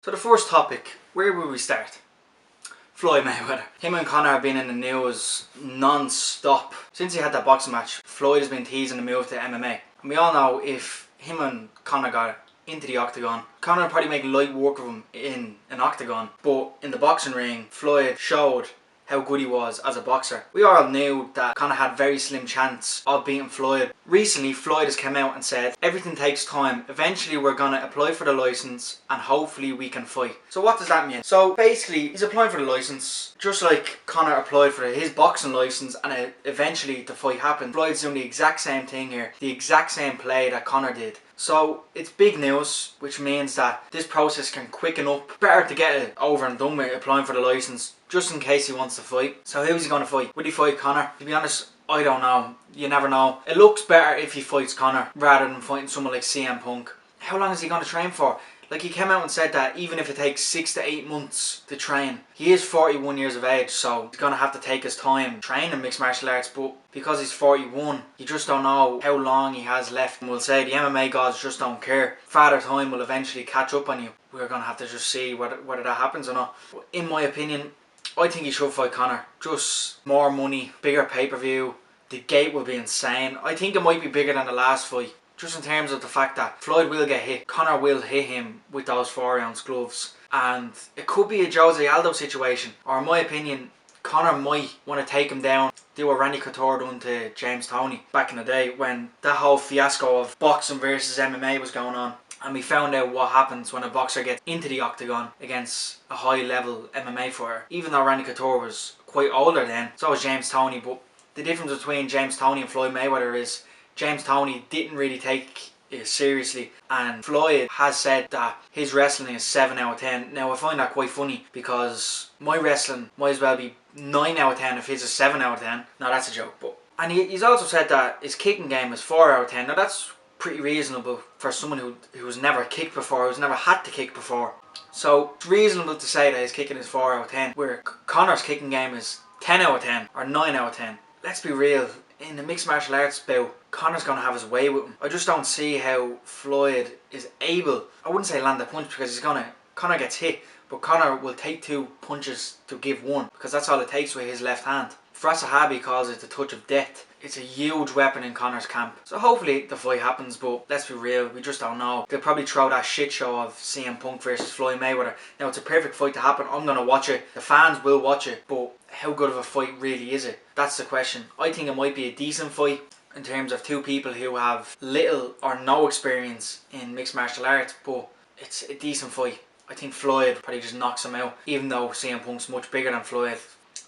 So the first topic, where will we start? Floyd Mayweather. Him and Conor have been in the news non-stop. Since he had that boxing match, Floyd has been teasing the move to MMA. And we all know if him and Conor got into the octagon, Conor would probably make light work of him in an octagon. But in the boxing ring, Floyd showed how good he was as a boxer. We all knew that Conor had very slim chance of beating Floyd. Recently, Floyd has come out and said, everything takes time. Eventually, we're going to apply for the license and hopefully we can fight. So what does that mean? So basically, he's applying for the license, just like Conor applied for his boxing license, and eventually the fight happened. Floyd's doing the exact same thing here, the exact same play that Conor did. So it's big news, which means that this process can quicken up. Better to get it over and done with applying for the license, just in case he wants to fight. So who's he going to fight? Will he fight Conor? To be honest, I don't know. You never know. It looks better if he fights Conor rather than fighting someone like CM Punk. How long is he going to train for? Like, he came out and said that even if it takes 6 to 8 months to train, he is 41 years of age, so he's going to have to take his time training mixed martial arts. But because he's 41, you just don't know how long he has left. And we'll say the MMA gods just don't care. Father Time will eventually catch up on you. We're going to have to just see whether that happens or not. But in my opinion, I think he should fight Conor. Just more money, bigger pay-per-view. The gate will be insane. I think it might be bigger than the last fight. Just in terms of the fact that Floyd will get hit. Conor will hit him with those 4-ounce gloves. And it could be a Jose Aldo situation. Or in my opinion, Conor might want to take him down. Do what Randy Couture done to James Toney back in the day when that whole fiasco of boxing versus MMA was going on. And we found out what happens when a boxer gets into the octagon against a high level MMA fighter. Even though Randy Couture was quite older then, so was James Toney. But the difference between James Toney and Floyd Mayweather is James Toney didn't really take it seriously, and Floyd has said that his wrestling is 7 out of 10. Now I find that quite funny because my wrestling might as well be 9 out of 10 if his is 7 out of 10. No, that's a joke. And he's also said that his kicking game is 4 out of 10. Now that's pretty reasonable for someone who's never kicked before, who's never had to kick before. So it's reasonable to say that his kicking is 4 out of 10, where Conor's kicking game is 10 out of 10 or 9 out of 10. Let's be real. In the mixed martial arts bout, Conor's going to have his way with him. I just don't see how Floyd is able, I wouldn't say land a punch, because Conor gets hit, but Conor will take 2 punches to give 1, because that's all it takes with his left hand. Frasahabi calls it the touch of death. It's a huge weapon in Conor's camp. So hopefully the fight happens, but let's be real, we just don't know. They'll probably throw that shit show of CM Punk versus Floyd Mayweather. Now it's a perfect fight to happen. I'm going to watch it. The fans will watch it, but how good of a fight really is it? That's the question. I think it might be a decent fight in terms of 2 people who have little or no experience in mixed martial arts, but it's a decent fight. I think Floyd probably just knocks him out, even though CM Punk's much bigger than Floyd.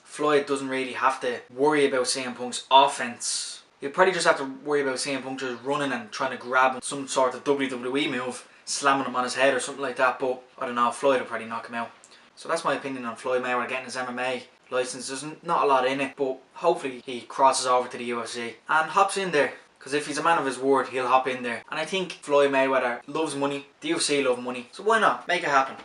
Floyd doesn't really have to worry about CM Punk's offense. He'll probably just have to worry about CM Punk just running and trying to grab some sort of WWE move, slamming him on his head or something like that. But I don't know, Floyd will probably knock him out. So that's my opinion on Floyd Mayweather getting his MMA license. There's not a lot in it, but hopefully he crosses over to the UFC and hops in there. Because if he's a man of his word, he'll hop in there. And I think Floyd Mayweather loves money. The UFC love money. So why not? Make it happen.